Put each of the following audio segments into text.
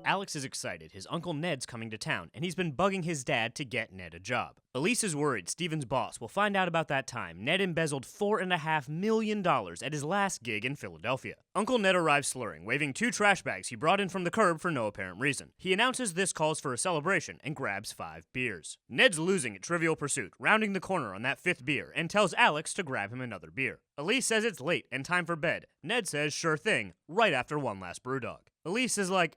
Alex is excited. His Uncle Ned's coming to town, and he's been bugging his dad to get Ned a job. Elise is worried Steven's boss will find out about that time Ned embezzled $4.5 million at his last gig in Philadelphia. Uncle Ned arrives slurring, waving 2 trash bags he brought in from the curb for no apparent reason. He announces this calls for a celebration and grabs 5 beers. Ned's losing at Trivial Pursuit, rounding the corner on that 5th beer, and tells Alex to grab him another beer. Elise says it's late and time for bed. Ned says sure thing, right after one last brewdog. Elise is like,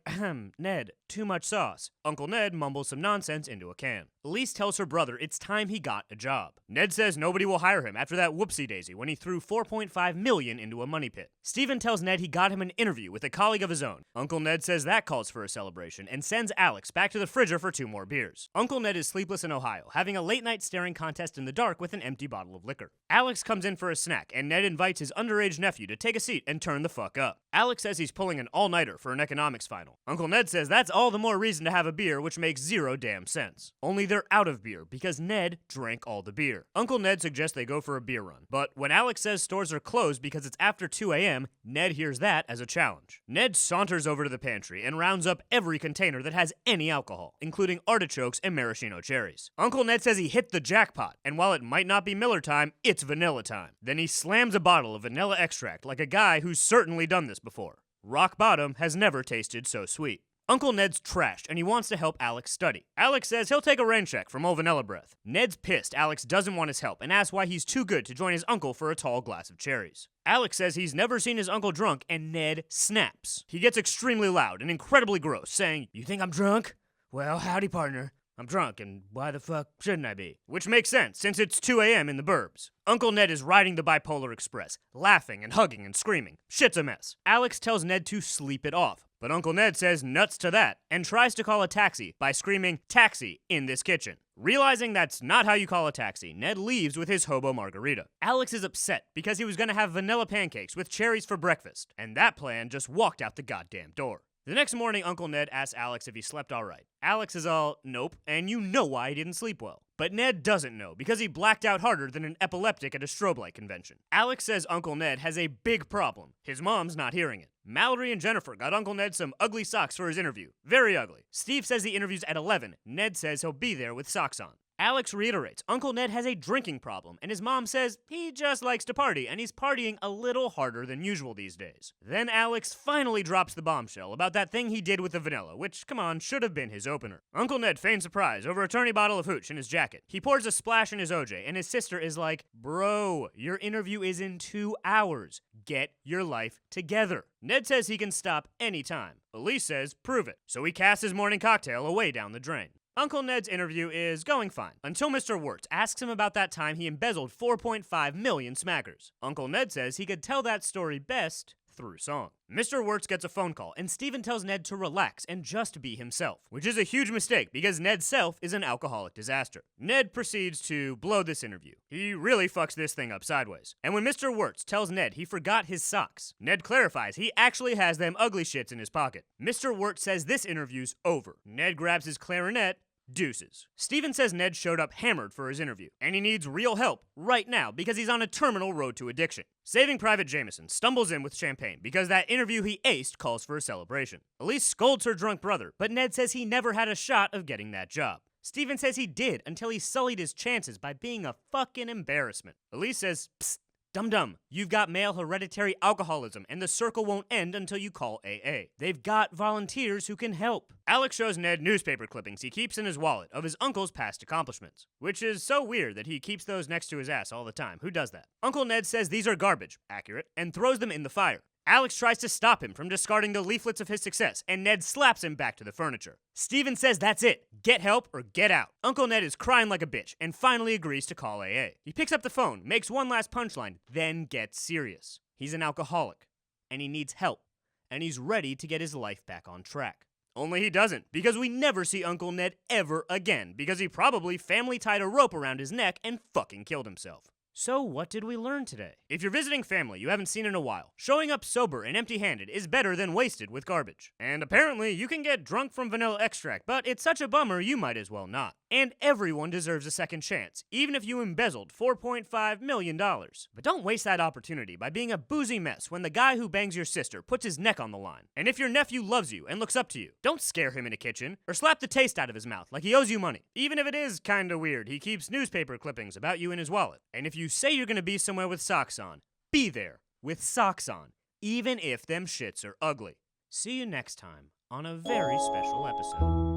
Ned, too much sauce. Uncle Ned mumbles some nonsense into a can. Elise tells her brother it's time he got a job. Ned says nobody will hire him after that whoopsie-daisy when he threw $4.5 million into a money pit. Steven tells Ned he got him an interview with a colleague of his own. Uncle Ned says that calls for a celebration and sends Alex back to the fridger for 2 more beers. Uncle Ned is sleepless in Ohio, having a late-night staring contest in the dark with an empty bottle of liquor. Alex comes in for a snack, and Ned invites his underage nephew to take a seat and turn the fuck up. Alex says he's pulling an all-nighter for an economics final. Uncle Ned says that's all the more reason to have a beer, which makes 0 damn sense. Only they're out of beer because Ned drank all the beer. Uncle Ned suggests they go for a beer run, but when Alex says stores are closed because it's after 2 a.m., Ned hears that as a challenge. Ned saunters over to the pantry and rounds up every container that has any alcohol, including artichokes and maraschino cherries. Uncle Ned says he hit the jackpot, and while it might not be Miller time, it's vanilla time. Then he slams a bottle of vanilla extract like a guy who's certainly done this before. Rock bottom has never tasted so sweet. Uncle Ned's trashed, and he wants to help Alex study. Alex says he'll take a rain check from old Vanilla Breath. Ned's pissed Alex doesn't want his help and asks why he's too good to join his uncle for a tall glass of cherries. Alex says he's never seen his uncle drunk, and Ned snaps. He gets extremely loud and incredibly gross, saying, "You think I'm drunk? Well, howdy, partner. I'm drunk, and why the fuck shouldn't I be?" Which makes sense, since it's 2 a.m. in the burbs. Uncle Ned is riding the Bipolar Express, laughing and hugging and screaming. Shit's a mess. Alex tells Ned to sleep it off, but Uncle Ned says nuts to that, and tries to call a taxi by screaming, "Taxi," in this kitchen. Realizing that's not how you call a taxi, Ned leaves with his hobo margarita. Alex is upset because he was gonna have vanilla pancakes with cherries for breakfast, and that plan just walked out the goddamn door. The next morning, Uncle Ned asks Alex if he slept alright. Alex is all, nope, and you know why he didn't sleep well. But Ned doesn't know, because he blacked out harder than an epileptic at a strobe light convention. Alex says Uncle Ned has a big problem. His mom's not hearing it. Mallory and Jennifer got Uncle Ned some ugly socks for his interview. Very ugly. Steve says the interview's at 11. Ned says he'll be there with socks on. Alex reiterates Uncle Ned has a drinking problem, and his mom says he just likes to party, and he's partying a little harder than usual these days. Then Alex finally drops the bombshell about that thing he did with the vanilla, which, come on, should have been his opener. Uncle Ned feigns surprise over a tourney bottle of hooch in his jacket. He pours a splash in his OJ, and his sister is like, "Bro, your interview is in 2 hours. Get your life together." Ned says he can stop anytime. Elise says, "Prove it." So he casts his morning cocktail away down the drain. Uncle Ned's interview is going fine, until Mr. Wirtz asks him about that time he embezzled 4.5 million smackers. Uncle Ned says he could tell that story best through song. Mr. Wirtz gets a phone call, and Steven tells Ned to relax and just be himself, which is a huge mistake because Ned's self is an alcoholic disaster. Ned proceeds to blow this interview. He really fucks this thing up sideways. And when Mr. Wirtz tells Ned he forgot his socks, Ned clarifies he actually has them ugly shits in his pocket. Mr. Wirtz says this interview's over. Ned grabs his clarinet. Deuces. Steven says Ned showed up hammered for his interview, and he needs real help right now because he's on a terminal road to addiction. Saving Private Jameson stumbles in with champagne because that interview he aced calls for a celebration. Elise scolds her drunk brother, but Ned says he never had a shot of getting that job. Steven says he did until he sullied his chances by being a fucking embarrassment. Elise says, "Psst. Dum-dum, you've got male hereditary alcoholism, and the circle won't end until you call AA. They've got volunteers who can help." Alex shows Ned newspaper clippings he keeps in his wallet of his uncle's past accomplishments, which is so weird that he keeps those next to his ass all the time. Who does that? Uncle Ned says these are garbage, accurate, and throws them in the fire. Alex tries to stop him from discarding the leaflets of his success, and Ned slaps him back to the furniture. Steven says that's it. Get help or get out. Uncle Ned is crying like a bitch and finally agrees to call AA. He picks up the phone, makes one last punchline, then gets serious. He's an alcoholic, and he needs help, and he's ready to get his life back on track. Only he doesn't, because we never see Uncle Ned ever again, because he probably family tied a rope around his neck and fucking killed himself. So what did we learn today? If you're visiting family you haven't seen in a while, showing up sober and empty-handed is better than wasted with garbage. And apparently you can get drunk from vanilla extract, but it's such a bummer you might as well not. And everyone deserves a second chance, even if you embezzled $4.5 million. But don't waste that opportunity by being a boozy mess when the guy who bangs your sister puts his neck on the line. And if your nephew loves you and looks up to you, don't scare him in a kitchen or slap the taste out of his mouth like he owes you money. Even if it is kinda weird, he keeps newspaper clippings about you in his wallet. And if you say you're gonna be somewhere with socks on, be there with socks on, even if them shits are ugly. See you next time on a very special episode.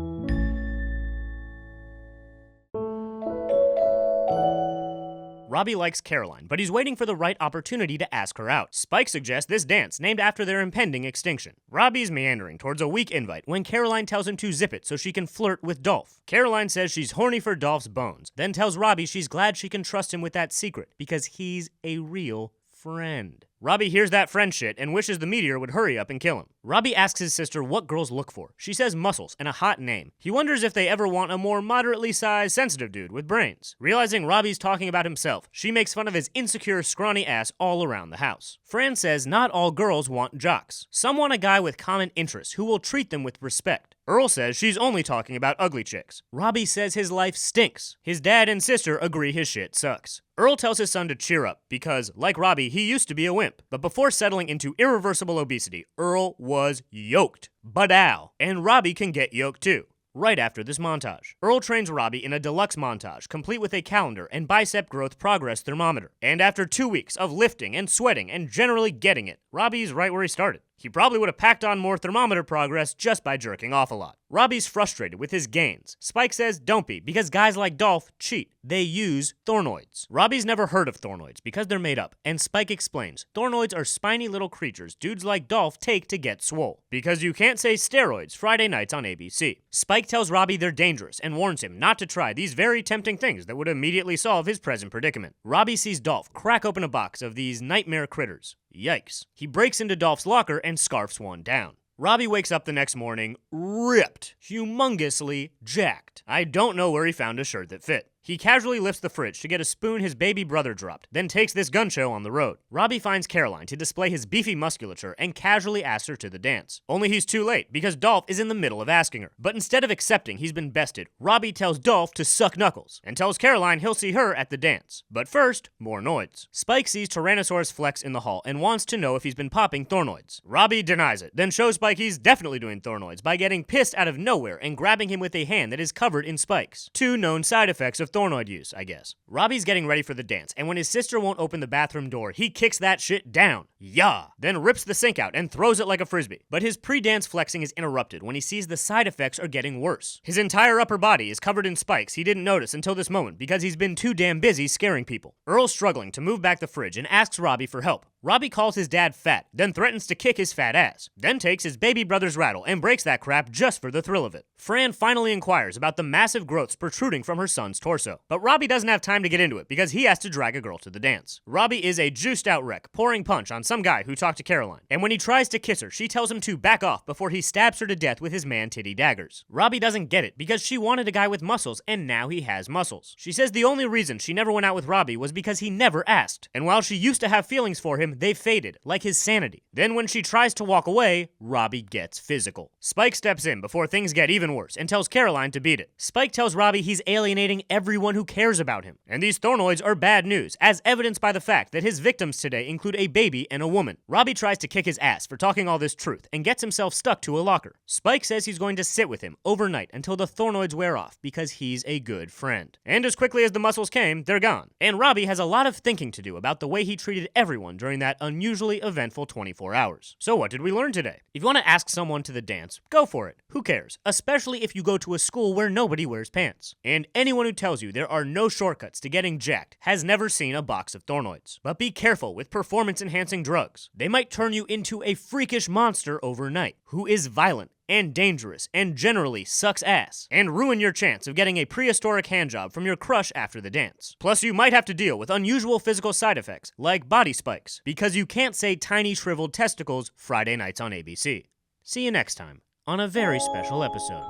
Robbie likes Caroline, but he's waiting for the right opportunity to ask her out. Spike suggests this dance, named after their impending extinction. Robbie's meandering towards a weak invite when Caroline tells him to zip it so she can flirt with Dolph. Caroline says she's horny for Dolph's bones, then tells Robbie she's glad she can trust him with that secret, because he's a real friend. Robbie hears that friend shit and wishes the meteor would hurry up and kill him. Robbie asks his sister what girls look for. She says muscles and a hot name. He wonders if they ever want a more moderately sized, sensitive dude with brains. Realizing Robbie's talking about himself, she makes fun of his insecure, scrawny ass all around the house. Fran says not all girls want jocks. Some want a guy with common interests who will treat them with respect. Earl says she's only talking about ugly chicks. Robbie says his life stinks. His dad and sister agree his shit sucks. Earl tells his son to cheer up because, like Robbie, he used to be a wimp. But before settling into irreversible obesity, Earl was yoked. Badow. And Robbie can get yoked too. Right after this montage, Earl trains Robbie in a deluxe montage, complete with a calendar and bicep growth progress thermometer. And after 2 weeks of lifting and sweating and generally getting it, Robbie's right where he started. He probably would have packed on more thermometer progress just by jerking off a lot. Robbie's frustrated with his gains. Spike says don't be, because guys like Dolph cheat. They use thornoids. Robbie's never heard of thornoids because they're made up, and Spike explains thornoids are spiny little creatures dudes like Dolph take to get swole. Because you can't say steroids Friday nights on ABC. Spike tells Robbie they're dangerous and warns him not to try these very tempting things that would immediately solve his present predicament. Robbie sees Dolph crack open a box of these nightmare critters. Yikes. He breaks into Dolph's locker and scarfs one down. Robbie wakes up the next morning ripped, humongously jacked. I don't know where he found a shirt that fit. He casually lifts the fridge to get a spoon his baby brother dropped, then takes this gun show on the road. Robbie finds Caroline to display his beefy musculature and casually asks her to the dance. Only he's too late, because Dolph is in the middle of asking her. But instead of accepting he's been bested, Robbie tells Dolph to suck knuckles, and tells Caroline he'll see her at the dance. But first, more noids. Spike sees Tyrannosaurus Flex in the hall and wants to know if he's been popping thornoids. Robbie denies it, then shows Spike he's definitely doing thornoids by getting pissed out of nowhere and grabbing him with a hand that is covered in spikes. 2 known side effects of thornoid use, I guess. Robbie's getting ready for the dance, and when his sister won't open the bathroom door, he kicks that shit down. Yeah! Then rips the sink out and throws it like a frisbee. But his pre-dance flexing is interrupted when he sees the side effects are getting worse. His entire upper body is covered in spikes he didn't notice until this moment because he's been too damn busy scaring people. Earl's struggling to move back the fridge and asks Robbie for help. Robbie calls his dad fat, then threatens to kick his fat ass, then takes his baby brother's rattle and breaks that crap just for the thrill of it. Fran finally inquires about the massive growths protruding from her son's torso, but Robbie doesn't have time to get into it because he has to drag a girl to the dance. Robbie is a juiced out wreck, pouring punch on some guy who talked to Caroline, and when he tries to kiss her, she tells him to back off before he stabs her to death with his man-titty daggers. Robbie doesn't get it because she wanted a guy with muscles, and now he has muscles. She says the only reason she never went out with Robbie was because he never asked, and while she used to have feelings for him, they faded, like his sanity. Then when she tries to walk away, Robbie gets physical. Spike steps in before things get even worse and tells Caroline to beat it. Spike tells Robbie he's alienating everyone who cares about him, and these thornoids are bad news, as evidenced by the fact that his victims today include a baby and a woman. Robbie tries to kick his ass for talking all this truth and gets himself stuck to a locker. Spike says he's going to sit with him overnight until the thornoids wear off because he's a good friend. And as quickly as the muscles came, they're gone. And Robbie has a lot of thinking to do about the way he treated everyone during that unusually eventful 24 hours. So what did we learn today? If you want to ask someone to the dance, go for it. Who cares? Especially if you go to a school where nobody wears pants. And anyone who tells you there are no shortcuts to getting jacked has never seen a box of thornoids. But be careful with performance-enhancing drugs. They might turn you into a freakish monster overnight, who is violent and dangerous and generally sucks ass, and ruin your chance of getting a prehistoric handjob from your crush after the dance. Plus, you might have to deal with unusual physical side effects, like body spikes, because you can't say tiny shriveled testicles Friday nights on ABC. See you next time on a very special episode.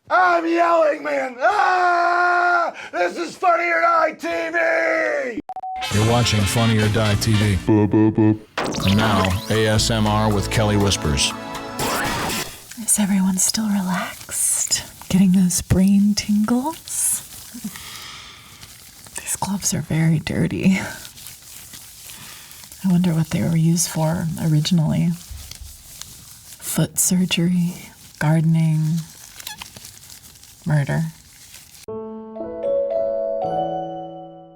I'm yelling, man. Ah! This is Funny or Die TV! You're watching Funny or Die TV. And now, ASMR with Kelly Whispers. Is everyone still relaxed? Getting those brain tingles? These gloves are very dirty. I wonder what they were used for originally. Foot surgery, gardening, murder.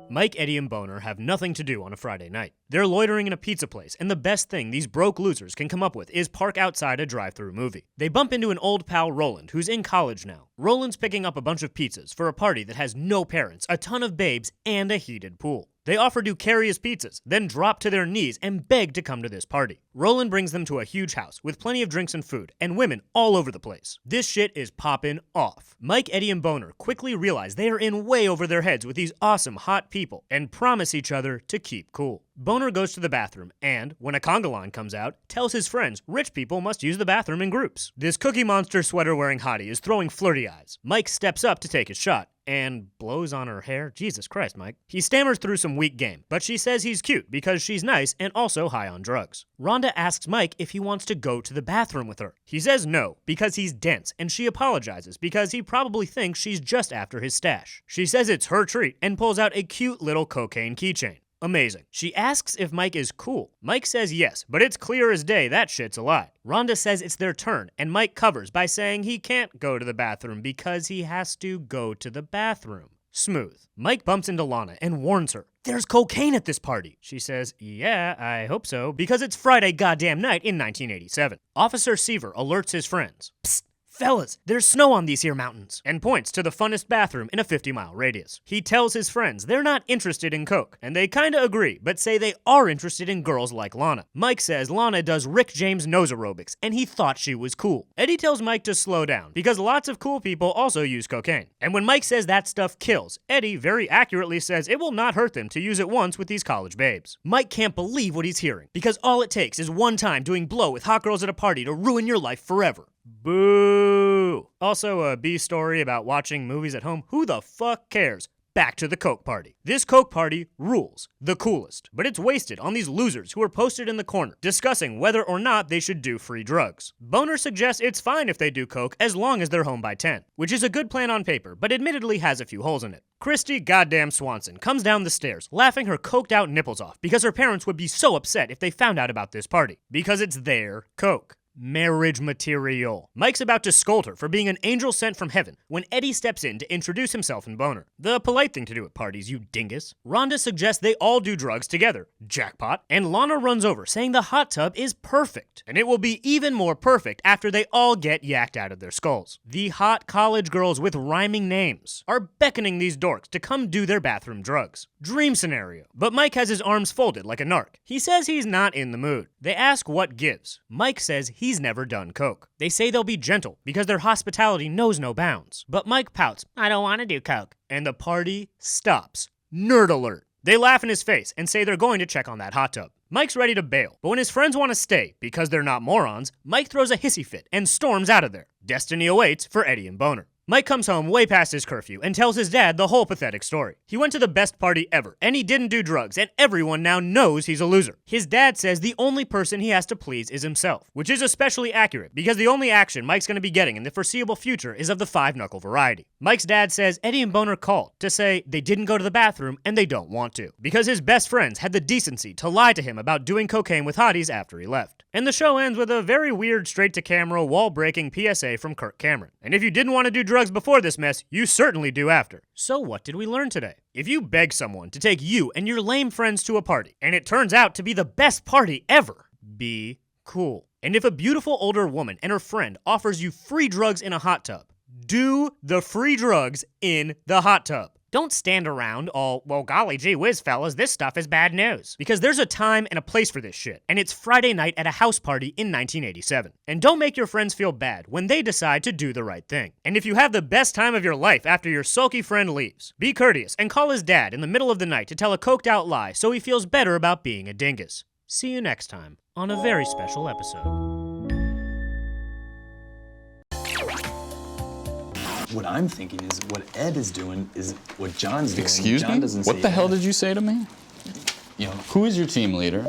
Mike, Eddie, and Boner have nothing to do on a Friday night. They're loitering in a pizza place, and the best thing these broke losers can come up with is park outside a drive-thru movie. They bump into an old pal, Roland, who's in college now. Roland's picking up a bunch of pizzas for a party that has no parents, a ton of babes, and a heated pool. They offer to carry his pizzas, then drop to their knees and beg to come to this party. Roland brings them to a huge house with plenty of drinks and food, and women all over the place. This shit is poppin' off. Mike, Eddie, and Boner quickly realize they are in way over their heads with these awesome hot people, and promise each other to keep cool. Boner goes to the bathroom and, when a conga line comes out, tells his friends rich people must use the bathroom in groups. This Cookie Monster sweater-wearing hottie is throwing flirty eyes. Mike steps up to take his shot, and blows on her hair. Jesus Christ, Mike. He stammers through some weak game, but she says he's cute because she's nice and also high on drugs. Rhonda asks Mike if he wants to go to the bathroom with her. He says no, because he's dense, and she apologizes because he probably thinks she's just after his stash. She says it's her treat and pulls out a cute little cocaine keychain. Amazing. She asks if Mike is cool. Mike says yes, but it's clear as day that shit's a lie. Rhonda says it's their turn, and Mike covers by saying he can't go to the bathroom because he has to go to the bathroom. Smooth. Mike bumps into Lana and warns her. There's cocaine at this party. She says, yeah, I hope so, because it's Friday goddamn night in 1987. Officer Seaver alerts his friends. Psst. Fellas, there's snow on these here mountains, and points to the funnest bathroom in a 50-mile radius. He tells his friends they're not interested in coke, and they kinda agree, but say they are interested in girls like Lana. Mike says Lana does Rick James nose aerobics, and he thought she was cool. Eddie tells Mike to slow down, because lots of cool people also use cocaine. And when Mike says that stuff kills, Eddie very accurately says it will not hurt them to use it once with these college babes. Mike can't believe what he's hearing, because all it takes is one time doing blow with hot girls at a party to ruin your life forever. Boo! Also, a B story about watching movies at home. Who the fuck cares? Back to the Coke party. This Coke party rules. The coolest. But it's wasted on these losers who are posted in the corner, discussing whether or not they should do free drugs. Boner suggests it's fine if they do Coke as long as they're home by 10, which is a good plan on paper, but admittedly has a few holes in it. Christy goddamn Swanson comes down the stairs, laughing her coked out nipples off because her parents would be so upset if they found out about this party. Because it's their Coke. Marriage material. Mike's about to scold her for being an angel sent from heaven when Eddie steps in to introduce himself and Boner. The polite thing to do at parties, you dingus. Rhonda suggests they all do drugs together. Jackpot. And Lana runs over saying the hot tub is perfect. And it will be even more perfect after they all get yacked out of their skulls. The hot college girls with rhyming names are beckoning these dorks to come do their bathroom drugs. Dream scenario. But Mike has his arms folded like a narc. He says he's not in the mood. They ask what gives. Mike says he's never done coke. They say they'll be gentle because their hospitality knows no bounds. But Mike pouts, I don't want to do coke. And the party stops. Nerd alert. They laugh in his face and say they're going to check on that hot tub. Mike's ready to bail, but when his friends want to stay because they're not morons, Mike throws a hissy fit and storms out of there. Destiny awaits for Eddie and Boner. Mike comes home way past his curfew and tells his dad the whole pathetic story. He went to the best party ever, and he didn't do drugs, and everyone now knows he's a loser. His dad says the only person he has to please is himself, which is especially accurate because the only action Mike's going to be getting in the foreseeable future is of the 5-knuckle variety. Mike's dad says Eddie and Boner called to say they didn't go to the bathroom and they don't want to, because his best friends had the decency to lie to him about doing cocaine with hotties after he left. And the show ends with a very weird straight-to-camera, wall-breaking PSA from Kirk Cameron. And if you didn't want to do drugs before this mess, you certainly do after. So what did we learn today? If you beg someone to take you and your lame friends to a party, and it turns out to be the best party ever, be cool. And if a beautiful older woman and her friend offers you free drugs in a hot tub, do the free drugs in the hot tub. Don't stand around all, well, golly gee whiz, fellas, this stuff is bad news. Because there's a time and a place for this shit, and it's Friday night at a house party in 1987. And don't make your friends feel bad when they decide to do the right thing. And if you have the best time of your life after your sulky friend leaves, be courteous and call his dad in the middle of the night to tell a coked out lie so he feels better about being a dingus. See you next time on a very special episode. What I'm thinking is what Ed is doing is what John's doing. Excuse John me? doesn't What say the hell Ed. did you say to me? Who is your team leader?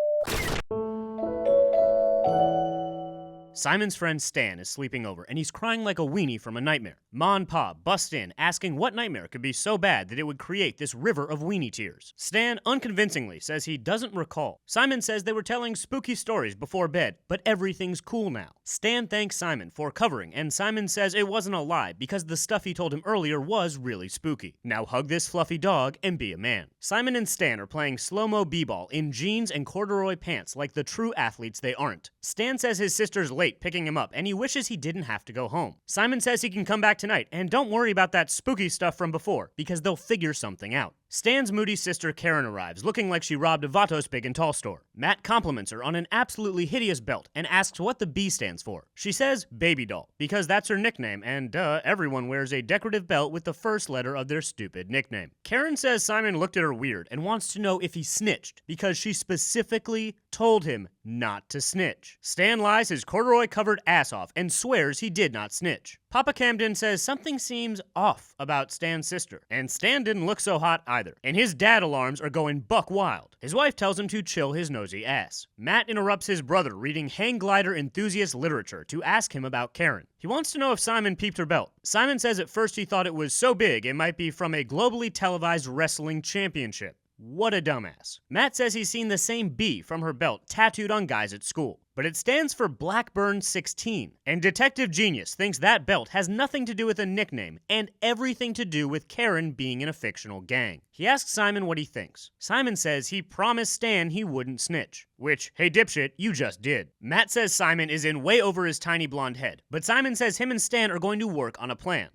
Simon's friend Stan is sleeping over, and he's crying like a weenie from a nightmare. Ma and Pa bust in, asking what nightmare could be so bad that it would create this river of weenie tears. Stan unconvincingly says he doesn't recall. Simon says they were telling spooky stories before bed, but everything's cool now. Stan thanks Simon for covering, and Simon says it wasn't a lie because the stuff he told him earlier was really spooky. Now hug this fluffy dog and be a man. Simon and Stan are playing slow-mo b-ball in jeans and corduroy pants like the true athletes they aren't. Stan says his sister's late picking him up, and he wishes he didn't have to go home. Simon says he can come back tonight, and don't worry about that spooky stuff from before, because they'll figure something out. Stan's moody sister Karen arrives, looking like she robbed a Vatos Big and Tall store. Matt compliments her on an absolutely hideous belt and asks what the B stands for. She says baby doll, because that's her nickname, and everyone wears a decorative belt with the first letter of their stupid nickname. Karen says Simon looked at her weird and wants to know if he snitched, because she specifically told him not to snitch. Stan lies his corduroy-covered ass off and swears he did not snitch. Papa Camden says something seems off about Stan's sister, and Stan didn't look so hot either, and his dad alarms are going buck wild. His wife tells him to chill his nosy ass. Matt interrupts his brother reading hang glider enthusiast literature to ask him about Karen. He wants to know if Simon peeped her belt. Simon says at first he thought it was so big it might be from a globally televised wrestling championship. What a dumbass. Matt says he's seen the same B from her belt tattooed on guys at school, but it stands for Blackburn 16. And Detective Genius thinks that belt has nothing to do with a nickname and everything to do with Karen being in a fictional gang. He asks Simon what he thinks. Simon says he promised Stan he wouldn't snitch, which, hey dipshit, you just did. Matt says Simon is in way over his tiny blonde head, but Simon says him and Stan are going to work on a plan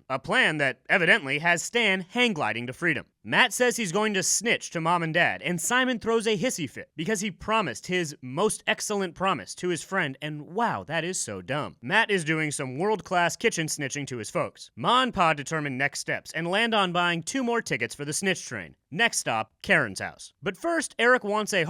that evidently has Stan hang gliding to freedom. Matt says he's going to snitch to Mom and Dad, and Simon throws a hissy fit because he promised his most excellent promise to his friend, and wow, that is so dumb. Matt is doing some world-class kitchen snitching to his folks. Ma and Pa determine next steps and land on buying 2 more tickets for the snitch train. Next stop, Karen's house. But first, Eric wants a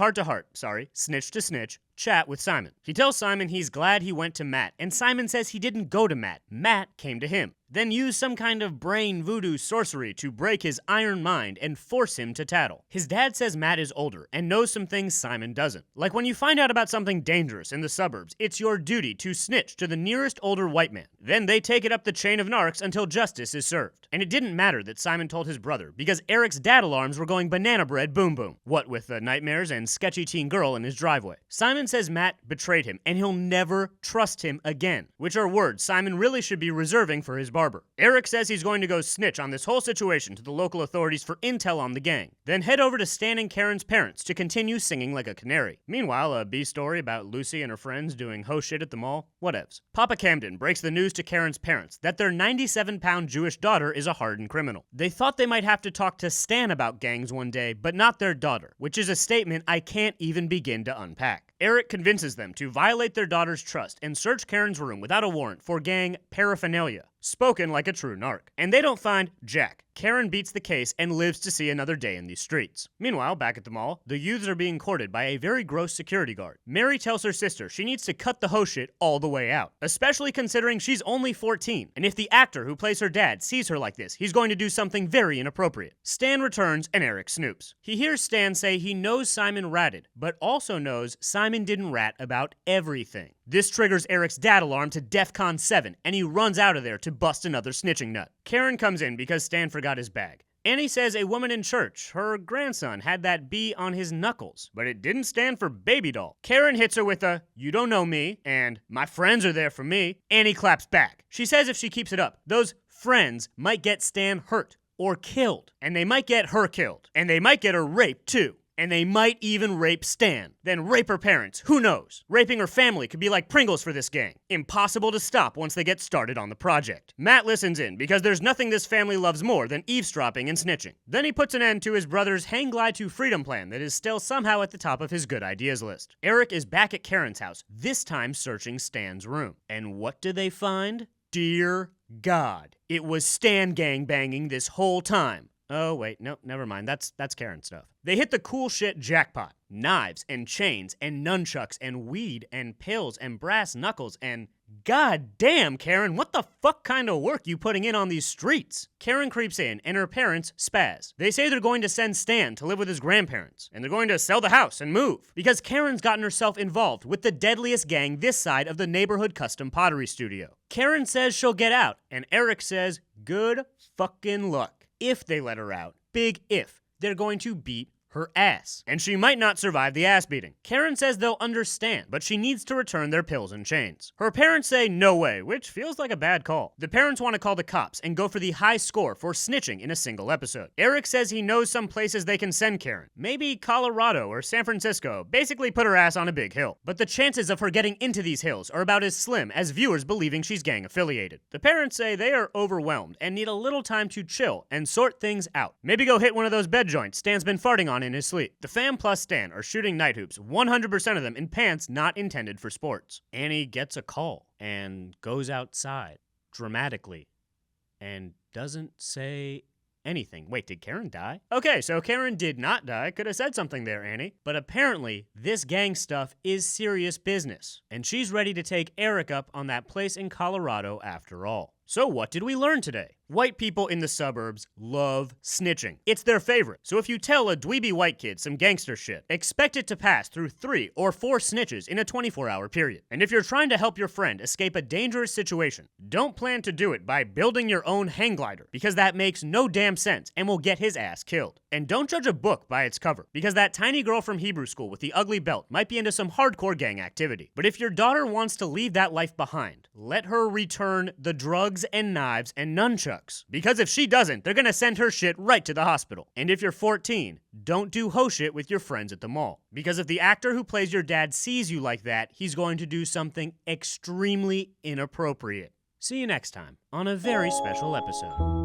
snitch to snitch, chat with Simon. He tells Simon he's glad he went to Matt, and Simon says he didn't go to Matt. Matt came to him. Then used some kind of brain voodoo sorcery to break his iron mind and force him to tattle. His dad says Matt is older and knows some things Simon doesn't. Like when you find out about something dangerous in the suburbs, it's your duty to snitch to the nearest older white man. Then they take it up the chain of narcs until justice is served. And it didn't matter that Simon told his brother, because Eric's dad alarms were going banana bread boom boom. What with the nightmares and sketchy teen girl in his driveway. Simon says Matt betrayed him and he'll never trust him again, which are words Simon really should be reserving for his barber. Eric says he's going to go snitch on this whole situation to the local authorities for intel on the gang, then head over to Stan and Karen's parents to continue singing like a canary. Meanwhile, a B story about Lucy and her friends doing ho shit at the mall? Whatevs. Papa Camden breaks the news to Karen's parents that their 97-pound Jewish daughter is a hardened criminal. They thought they might have to talk to Stan about gangs one day, but not their daughter, which is a statement I can't even begin to unpack. Eric convinces them to violate their daughter's trust and search Karen's room without a warrant for gang paraphernalia. Spoken like a true narc. And they don't find jack. Karen beats the case and lives to see another day in these streets. Meanwhile, back at the mall, the youths are being courted by a very gross security guard. Mary tells her sister she needs to cut the ho shit all the way out, especially considering she's only 14, and if the actor who plays her dad sees her like this, he's going to do something very inappropriate. Stan returns and Eric snoops. He hears Stan say he knows Simon ratted, but also knows Simon didn't rat about everything. This triggers Eric's dad alarm to DEFCON 7, and he runs out of there to bust another snitching nut. Karen comes in because Stan forgot his bag. Annie says a woman in church, her grandson, had that B on his knuckles, but it didn't stand for baby doll. Karen hits her with a, "You don't know me," and "My friends are there for me." Annie claps back. She says if she keeps it up, those friends might get Stan hurt or killed, and they might get her killed, and they might get her raped too. And they might even rape Stan. Then rape her parents. Who knows? Raping her family could be like Pringles for this gang. Impossible to stop once they get started on the project. Matt listens in because there's nothing this family loves more than eavesdropping and snitching. Then he puts an end to his brother's hang glide to freedom plan that is still somehow at the top of his good ideas list. Eric is back at Karen's house, this time searching Stan's room. And what do they find? Dear God. It was Stan gangbanging this whole time. Oh, wait, no, never mind. That's Karen stuff. They hit the cool shit jackpot. Knives and chains and nunchucks and weed and pills and brass knuckles and God damn, Karen, what the fuck kind of work you putting in on these streets? Karen creeps in, and her parents spaz. They say they're going to send Stan to live with his grandparents, and they're going to sell the house and move, because Karen's gotten herself involved with the deadliest gang this side of the neighborhood custom pottery studio. Karen says she'll get out, and Eric says, good fucking luck. If they let her out, big if, they're going to beat her ass. And she might not survive the ass beating. Karen says they'll understand, but she needs to return their pills and chains. Her parents say no way, which feels like a bad call. The parents want to call the cops and go for the high score for snitching in a single episode. Eric says he knows some places they can send Karen. Maybe Colorado or San Francisco. Basically put her ass on a big hill. But the chances of her getting into these hills are about as slim as viewers believing she's gang affiliated. The parents say they are overwhelmed and need a little time to chill and sort things out. Maybe go hit one of those bed joints Stan's been farting on in his sleep. The fam plus Stan are shooting night hoops, 100% of them in pants not intended for sports. Annie gets a call and goes outside dramatically and doesn't say anything. Wait, did Karen die? Okay, so Karen did not die. Could have said something there, Annie. But apparently, this gang stuff is serious business. And she's ready to take Eric up on that place in Colorado after all. So what did we learn today? White people in the suburbs love snitching. It's their favorite. So if you tell a dweeby white kid some gangster shit, expect it to pass through 3 or 4 snitches in a 24-hour period. And if you're trying to help your friend escape a dangerous situation, don't plan to do it by building your own hang glider, because that makes no damn sense and will get his ass killed. And don't judge a book by its cover, because that tiny girl from Hebrew school with the ugly belt might be into some hardcore gang activity. But if your daughter wants to leave that life behind, let her return the drugs and knives and nunchucks. Because if she doesn't, they're gonna send her shit right to the hospital. And if you're 14, don't do ho shit with your friends at the mall. Because if the actor who plays your dad sees you like that, he's going to do something extremely inappropriate. See you next time on a very special episode.